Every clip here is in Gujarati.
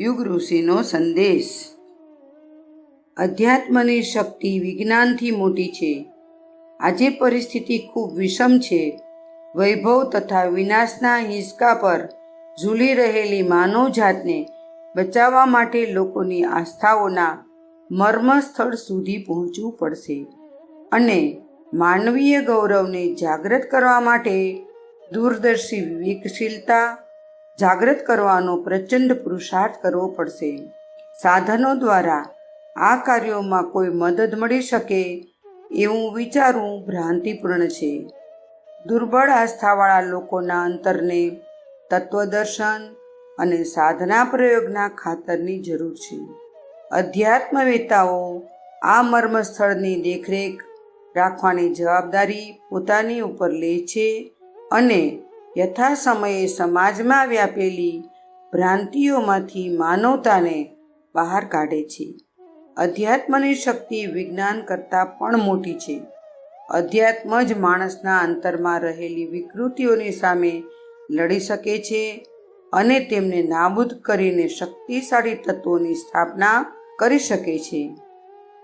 યુગ ઋષિનો સંદેશ. અધ્યાત્મની શક્તિ વિજ્ઞાનથી મોટી છે. આજે પરિસ્થિતિ ખૂબ વિષમ છે. વૈભવ તથા વિનાશના હિંચકા પર ઝૂલી રહેલી માનવજાતને બચાવવા માટે લોકોની આસ્થાઓના મર્મસ્થળ સુધી પહોંચવું પડશે અને માનવીય ગૌરવને જાગૃત કરવા માટે દૂરદર્શી વિવેકશીલતા જાગૃત કરવાનો પ્રચંડ પુરુષાર્થ કરવો પડશે. સાધનો દ્વારા આ કાર્યોમાં કોઈ મદદ મળી શકે એવું વિચારવું ભ્રાંતિપૂર્ણ છે. દુર્બળ આસ્થાવાળા લોકોના અંતરને તત્વદર્શન અને સાધના પ્રયોગના ખાતરની જરૂર છે. અધ્યાત્મવેતાઓ આ મર્મસ્થળની દેખરેખ રાખવાની જવાબદારી પોતાની ઉપર લે છે અને યથાસમયે સમાજમાં વ્યાપેલી ભ્રાંતિઓમાંથી માનવતાને બહાર કાઢે છે. અધ્યાત્મની શક્તિ વિજ્ઞાન કરતાં પણ મોટી છે. અધ્યાત્મ જ માણસના અંતરમાં રહેલી વિકૃતિઓની સામે લડી શકે છે અને તેમને નાબૂદ કરીને શક્તિશાળી તત્વોની સ્થાપના કરી શકે છે.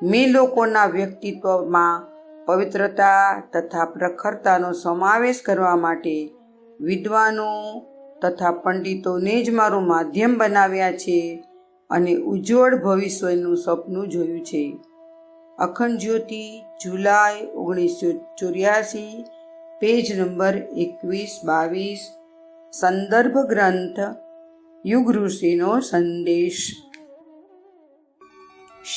મેં લોકોના વ્યક્તિત્વમાં પવિત્રતા તથા પ્રખરતાનો સમાવેશ કરવા માટે વિદ્વાનો તથા પંડિતોને જ મારું માધ્યમ બનાવ્યા છે અને ઉજ્જવળ ભવિષ્યનું સપનું જોયું છે. અખંડ જ્યોતિ, જુલાઈ 1984, પેજ નંબર 21-22. સંદર્ભ ગ્રંથ યુગ ઋષિનો સંદેશ.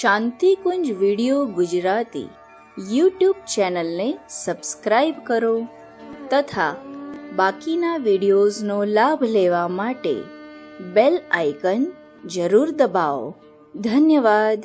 શાંતિકુંજ વિડિયો ગુજરાતી યુટ્યુબ ચેનલને સબસ્ક્રાઈબ કરો તથા બાકીના વિડીયોઝનો લાભ લેવા માટે બેલ આઇકન જરૂર દબાવો. ધન્યવાદ.